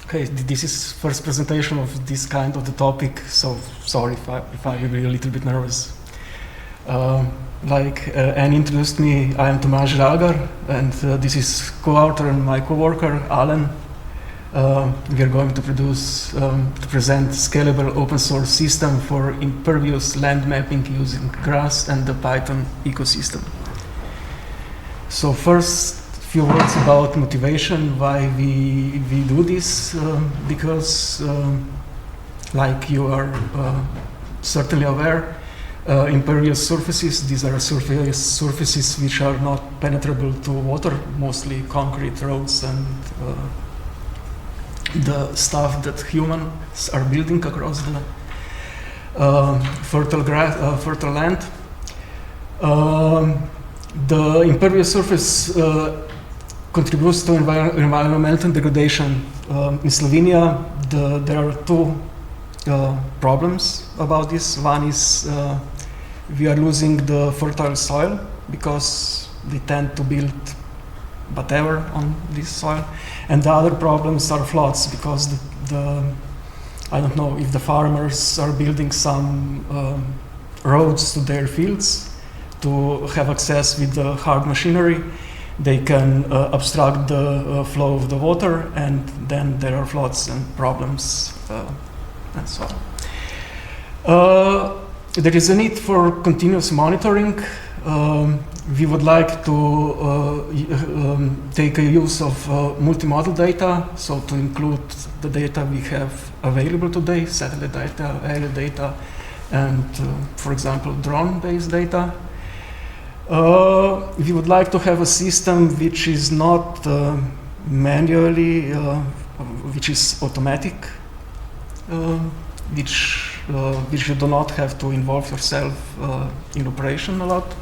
Okay, this is first presentation of this kind of the topic, so sorry if I will be a little bit nervous. Like Anne introduced me, I am Tomáš Rágar, and this is co-author and my co-worker, Alan. We are going to present scalable open source system for impervious land mapping using grass and the Python ecosystem. So first, few words about motivation, why we do this, because like you are certainly aware, impervious surfaces, these are surfaces which are not penetrable to water, mostly concrete roads and the stuff that humans are building across the fertile land. The impervious surface contributes to environmental degradation. In Slovenia, there are two problems about this. One is we are losing the fertile soil because we tend to build whatever on this soil. And the other problems are floods, because I don't know if the farmers are building some roads to their fields to have access with the hard machinery. They can obstruct the flow of the water, and then there are floods and problems and so on. There is a need for continuous monitoring. We would like to take a use of multimodal data, so to include the data we have available today, satellite data, aerial data, and for example, drone-based data. We would like to have a system which is not manually, which is automatic, which you do not have to involve yourself in operation a lot.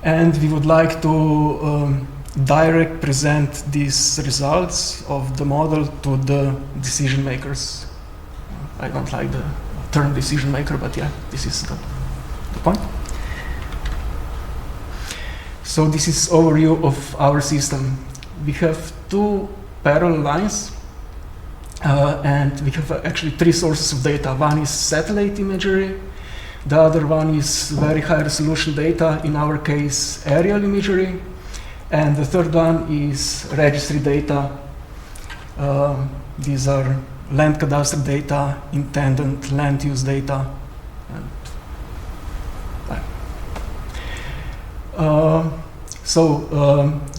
And we would like to direct present these results of the model to the decision makers. I don't like the term decision maker, but yeah, this is the point. So this is overview of our system. We have two parallel lines, and we have actually three sources of data. One is satellite imagery, the other one is very high resolution data, in our case aerial imagery, and the third one is registry data. These are land cadastre data, intended land use data.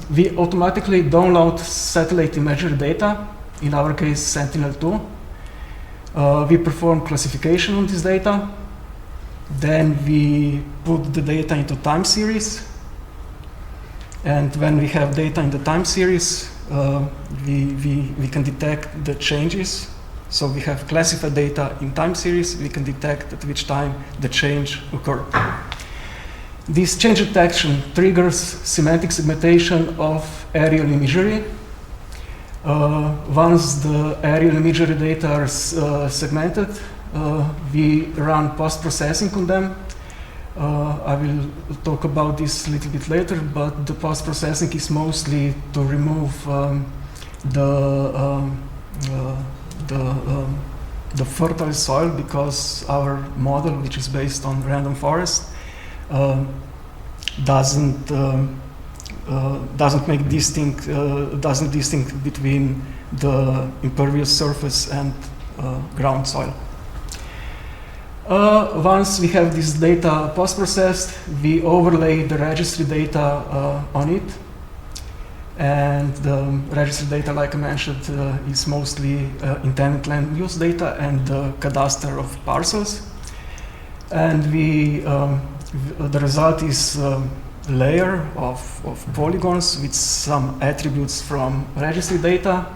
We automatically download satellite imagery data, in our case Sentinel-2. We perform classification on this data. Then we put the data into time series. And when we have data in the time series, we can detect the changes. So we have classified data in time series. We can detect at which time the change occurred. This change detection triggers semantic segmentation of aerial imagery. Once the aerial imagery data are segmented, we run post-processing on them. I will talk about this a little bit later, but the post-processing is mostly to remove the fertile soil, because our model, which is based on random forest, doesn't distinct between the impervious surface and ground soil. Once we have this data post-processed, we overlay the registry data on it. And the registry data, like I mentioned, is mostly intended land use data and the cadastre of parcels. And the result is a layer of polygons with some attributes from registry data,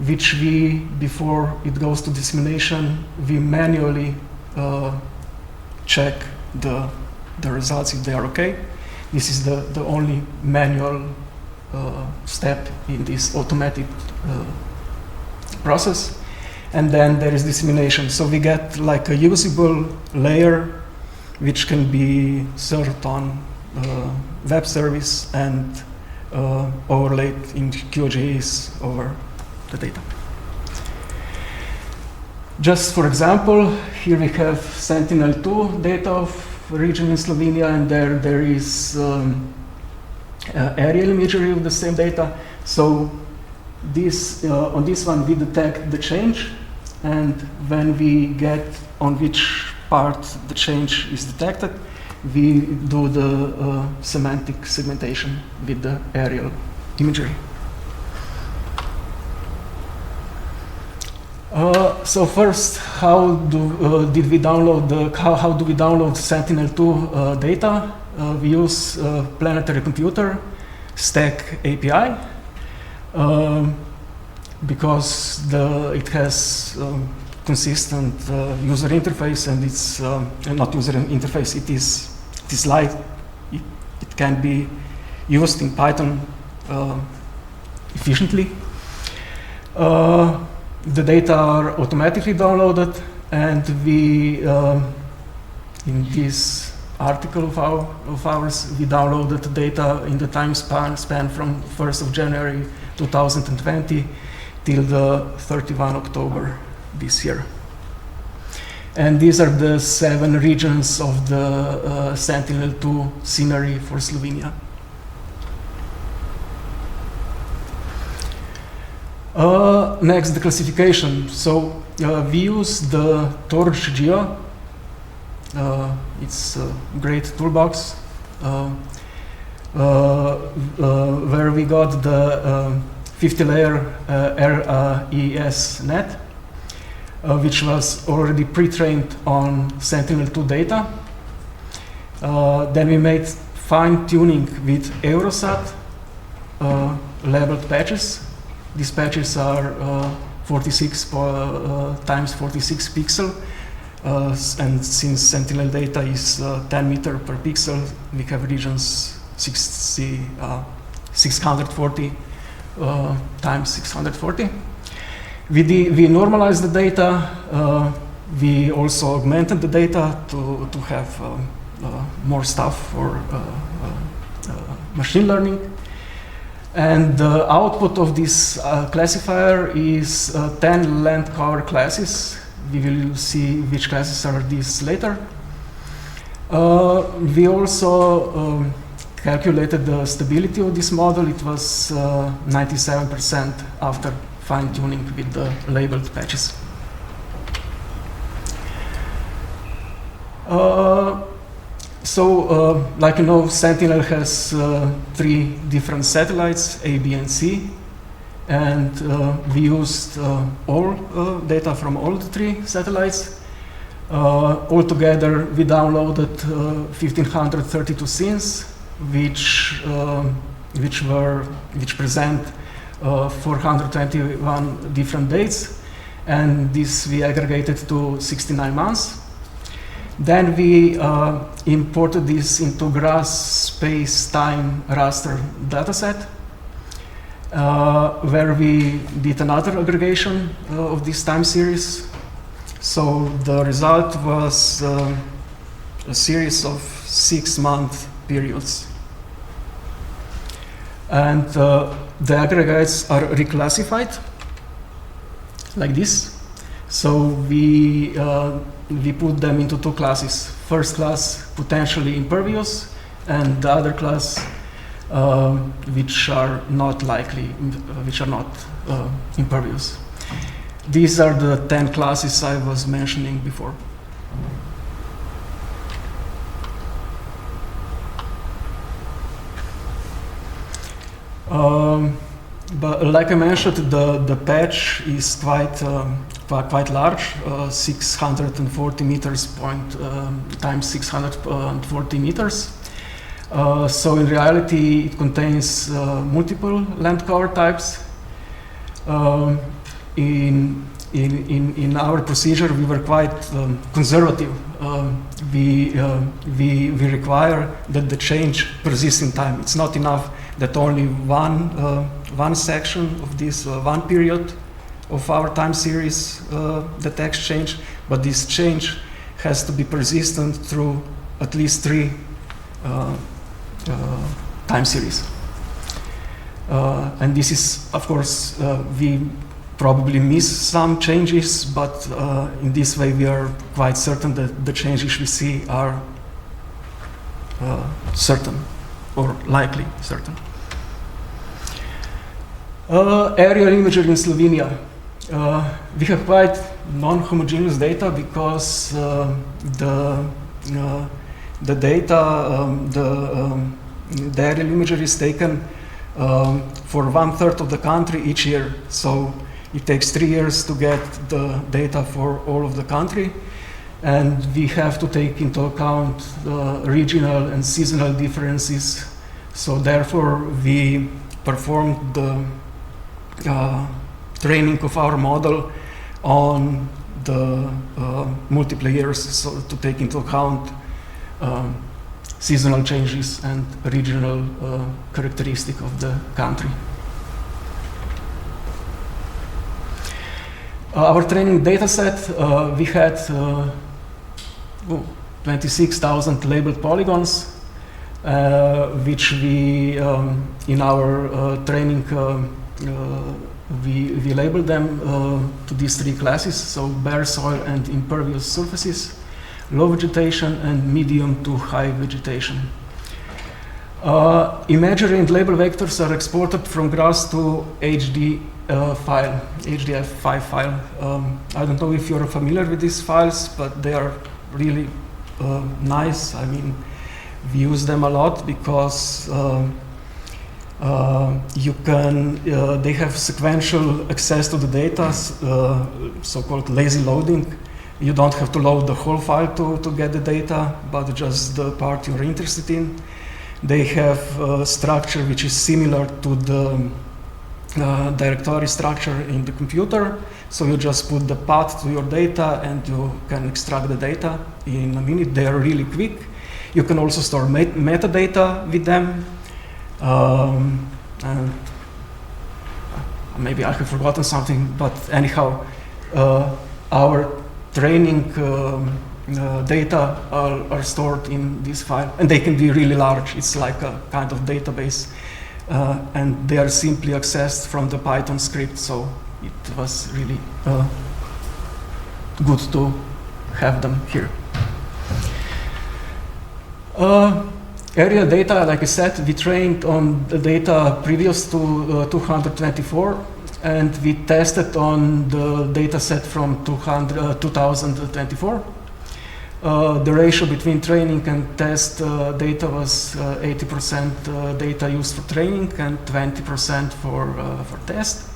which we, before it goes to dissemination, we manually check the results if they are okay. This is the only manual step in this automatic process. And then there is dissemination. So we get like a usable layer which can be served on web service and overlaid in QGIS over the data. Just for example, here we have Sentinel-2 data of region in Slovenia, and there is aerial imagery of the same data. So this on this one we detect the change, and when we get on which part the change is detected, we do the semantic segmentation with the aerial imagery. So first, how do we download Sentinel-2 data? We use Planetary Computer Stack API because it has consistent user interface, and it's not user interface. It is light. It can be used in Python efficiently. The data are automatically downloaded, and we, in this article of ours, we downloaded the data in the time span from 1st of January 2020 till the 31 October this year. And these are the 7 regions of the Sentinel-2 scenery for Slovenia. Next, the classification. So we use the TorchGeo. It's a great toolbox where we got the 50-layer RES net, which was already pre-trained on Sentinel-2 data. Then we made fine-tuning with Eurosat labeled patches. These patches are 46 times 46 pixel, and since Sentinel data is 10 meter per pixel, we have regions 640 times 640. We normalized the data. We also augmented the data to have more stuff for machine learning. And the output of this classifier is 10 land cover classes. We will see which classes are these later. We also calculated the stability of this model. It was 97% after fine-tuning with the labeled patches. Like you know, Sentinel has 3 different satellites, A, B, and C, and we used all data from all the 3 satellites. Altogether, we downloaded 1,532 scenes, which present 421 different dates, and this we aggregated to 69 months. Then we imported this into grass space-time raster dataset, where we did another aggregation of this time series. So the result was a series of 6-month periods. And the aggregates are reclassified like this. So we put them into 2 classes. First class, potentially impervious, and the other class, which are not impervious. These are the 10 classes I was mentioning before. But like I mentioned, the patch is quite large, 640 meters times 640 meters. So in reality, it contains multiple land cover types. In our procedure, we were quite conservative. We require that the change persists in time. It's not enough that only one section of this one period of our time series detects change, but this change has to be persistent through at least 3 time series. And this is, of course, we probably miss some changes, but in this way we are quite certain that the changes we see are certain or likely certain. Aerial imagery in Slovenia. We have quite non-homogeneous data because the data, the aerial imagery is taken for 1/3 of the country each year. So it takes 3 years to get the data for all of the country, and we have to take into account regional and seasonal differences. So therefore, we performed the training of our model on the multiple years, so to take into account seasonal changes and regional characteristic of the country. Our training data set, we had 26,000 labeled polygons, which we, in our training, we labeled them to these 3 classes, so bare soil and impervious surfaces, low vegetation, and medium to high vegetation. Imagery and label vectors are exported from GRASS to HDF5 file. I don't know if you're familiar with these files, but they are really nice. I mean, we use them a lot because you can, they have sequential access to the data, so-called lazy loading. You don't have to load the whole file to get the data, but just the part you're interested in. They have a structure which is similar to the directory structure in the computer. So you just put the path to your data and you can extract the data in a minute. They are really quick. You can also store metadata with them. And maybe I have forgotten something, but anyhow, our training data are stored in this file, and they can be really large. It's like a kind of database, and they are simply accessed from the Python script, so it was really good to have them here. Aerial data, like I said, we trained on the data previous to 224, and we tested on the data set from 2024. The ratio between training and test data was 80% data used for training and 20% for test.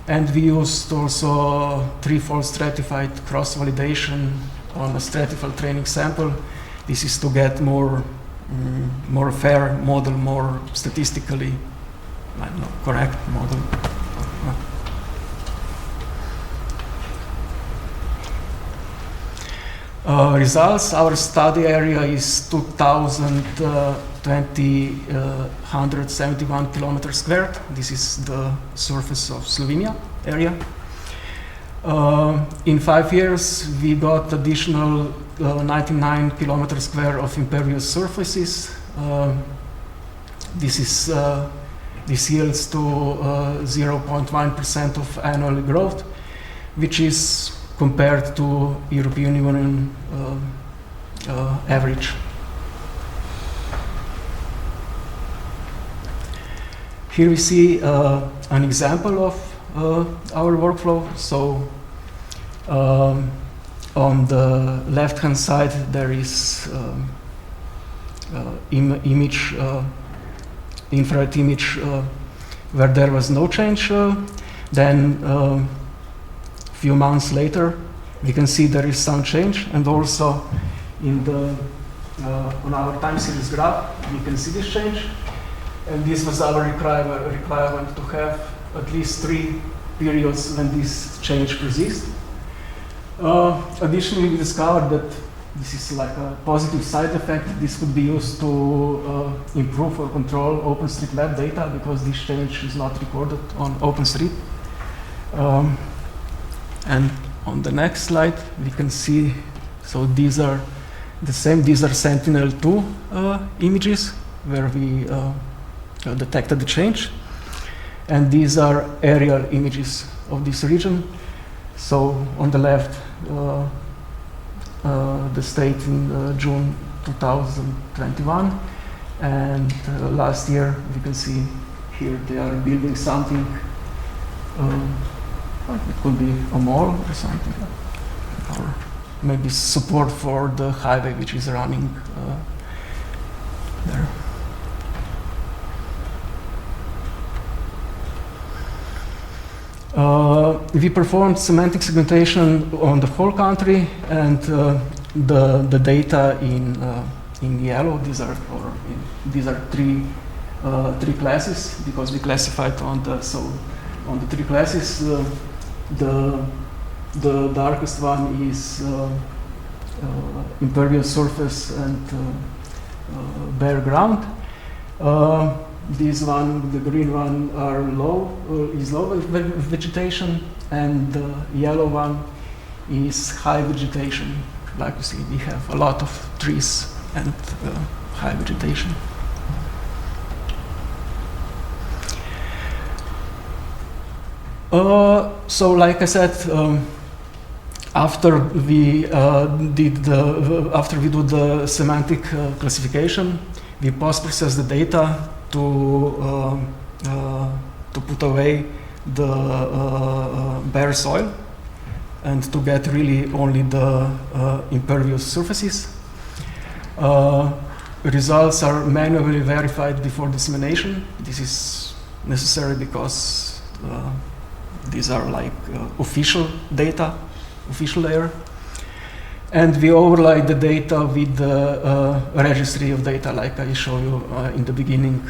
And we used also 3-fold stratified cross-validation on a stratified training sample. This is to get more fair model, more statistically, I don't know, correct model. Results, our study area is 2,171 kilometers squared. This is the surface of Slovenia area. In 5 years, we got additional 99 kilometers square of impervious surfaces. This yields to 0.1% of annual growth, which is compared to European Union average. Here we see an example of our workflow. So on the left-hand side, there is image, infrared image where there was no change. Then few months later, we can see there is some change, and also in the on our time series graph, we can see this change. And this was our requirement to have at least 3 periods when this change persists. Additionally, we discovered that this is like a positive side effect. This could be used to improve or control OpenStreetMap data because this change is not recorded on OpenStreet. And on the next slide, we can see, so these are the same, these are Sentinel-2 images where we detected the change. And these are aerial images of this region. So on the left, the state in June 2021, and last year we can see here they are building something. It could be a mall or something, or maybe support for the highway which is running there. We performed semantic segmentation on the whole country, and the data in yellow. These are three classes, because we classified on the three classes. The darkest one is impervious surface and bare ground. This one, the green one, is low vegetation, and the yellow one is high vegetation. Like you see, we have a lot of trees and high vegetation. So, like I said, after we do the semantic classification, we post-process the data to put away the bare soil and to get really only the impervious surfaces. Results are manually verified before dissemination. This is necessary because these are like official data, official layer. And we overlay the data with the registry of data, like I showed you in the beginning,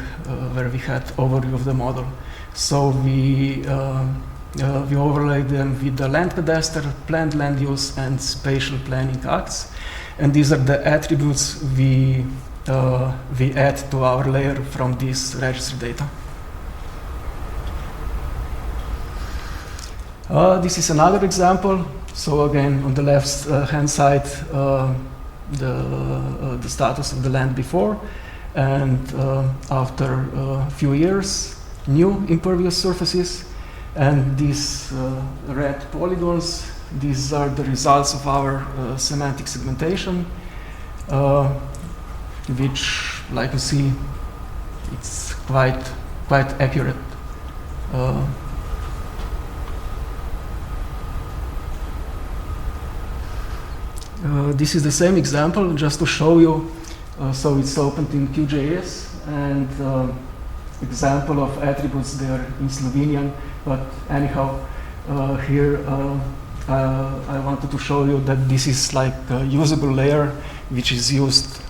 where we had overview of the model. So we overlay them with the land cadastre, planned land use, and spatial planning acts. And these are the attributes we add to our layer from this registry data. This is another example. So again, on the left hand side, the status of the land before, and after a few years, new impervious surfaces, and these red polygons. These are the results of our semantic segmentation, which, like you see, it's quite accurate. This is the same example, just to show you. So it's opened in QGIS, and example of attributes there in Slovenian. But anyhow, here I wanted to show you that this is like a usable layer which is used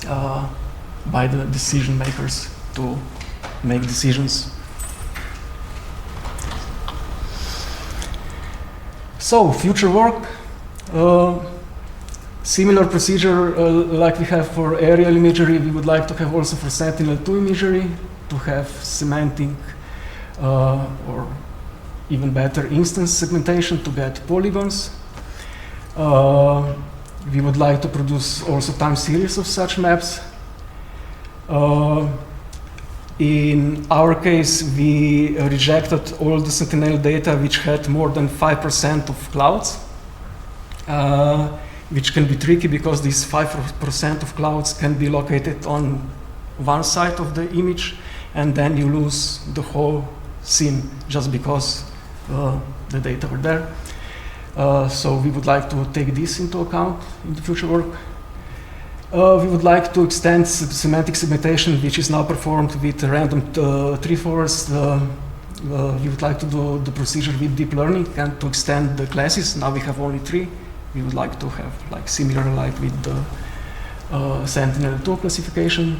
by the decision makers to make decisions. So, future work. Similar procedure like we have for aerial imagery, we would like to have also for Sentinel-2 imagery, to have semantic or even better instance segmentation to get polygons. We would like to produce also time series of such maps. In our case, we rejected all the Sentinel data which had more than 5% of clouds. Which can be tricky because these 5% of clouds can be located on one side of the image, and then you lose the whole scene just because the data were there. So we would like to take this into account in the future work. We would like to extend semantic segmentation, which is now performed with random tree forest. We would like to do the procedure with deep learning and to extend the classes. Now we have only 3. We would like to have like similar like with the Sentinel-2 classification.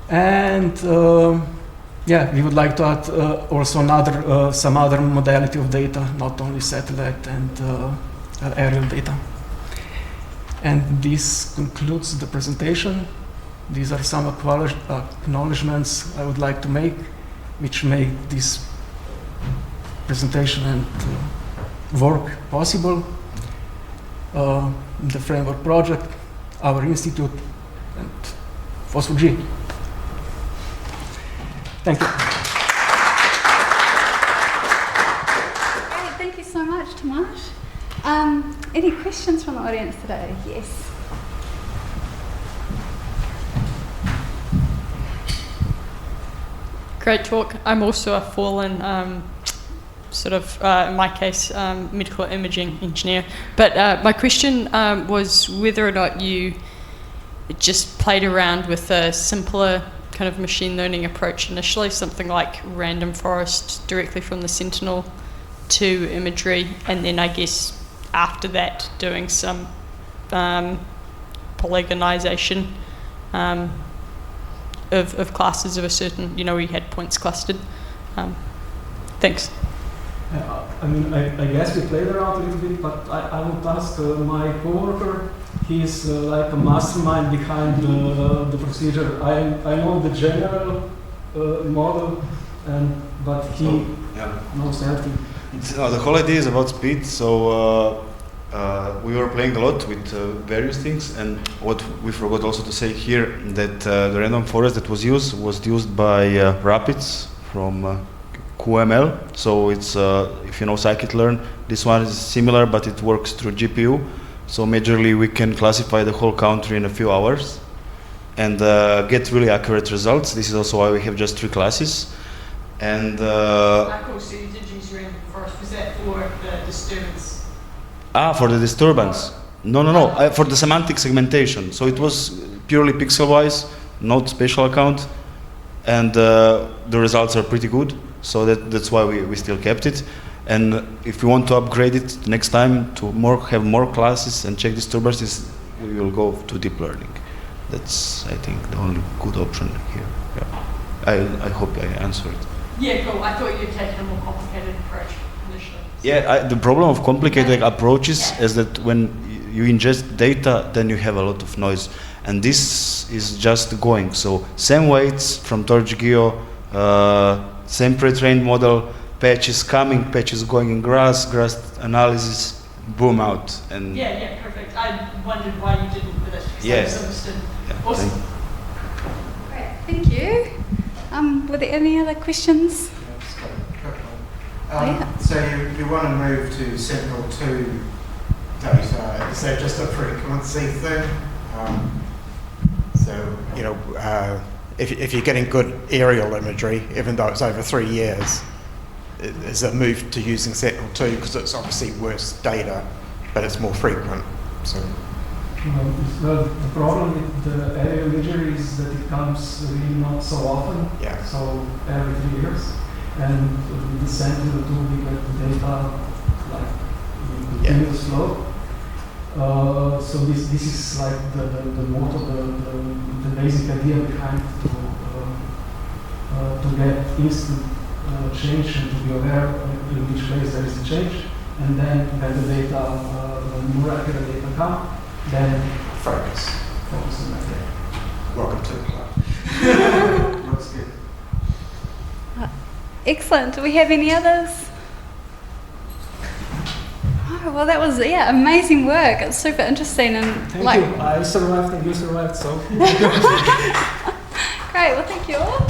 And yeah, we would like to add also some other modality of data, not only satellite and aerial data. And this concludes the presentation. These are some acknowledgements I would like to make, which make this presentation and work possible. The framework project, our institute, and FOSS4G. Thank you. much, Tomas. Any questions from the audience today? Yes. Great talk. I'm also a fallen, in my case, medical imaging engineer. But my question was whether or not you just played around with a simpler kind of machine learning approach initially, something like random forest directly from the Sentinel to imagery, and then I guess after that doing some polygonization of classes of a certain, where you had points clustered. Thanks. I guess we played around a little bit, but I would ask my coworker. He's like a mastermind behind the procedure. I know the general model, but he knows everything. The whole idea is about speed, so we were playing a lot with various things, and what we forgot also to say here, that the random forest that was used by Rapids from QML, so it's, if you know scikit-learn, this one is similar, but it works through GPU, so majorly we can classify the whole country in a few hours and get really accurate results. This is also why we have just 3 classes. And so you did use random forest. Was that for the disturbance? For the disturbance. No. For the semantic segmentation. So it was purely pixel-wise, not spatial account, and the results are pretty good. So that's why we still kept it. And if we want to upgrade it next time to have more classes and check disturbances, we will go to deep learning. That's, I think, the only good option here. Yeah. I hope I answered. Yeah, cool. I thought you'd taken a more complicated approach initially. Yeah, the problem of complicated approaches is that when you ingest data, then you have a lot of noise. And this is just going. So same weights from TorchGeo, same pre-trained model, patches coming, patches going in grass analysis, boom out. And yeah, perfect. I wondered why you didn't with it. Yeah. Awesome. Great, thank you. Were there any other questions? So you want to move to Sentinel-2 data. Is that just a frequency thing? If you're getting good aerial imagery, even though it's over 3 years, is it moved to using Sentinel-2 because it's obviously worse data, but it's more frequent? So. The problem with the aerial imagery is that it comes really not so often, so every 3 years. And with the Sentinel-2 we get the data like in continuous flow. So this is like the motto, the basic idea behind to get instant change and to be aware in which place there is a change. And then when the data, when more accurate data come, then focus on that data. Welcome to the club. Looks good. Excellent. Do we have any others? Oh, well, that was amazing work. It's super interesting and thank you. I survived and you survived, so great. Well, thank you all.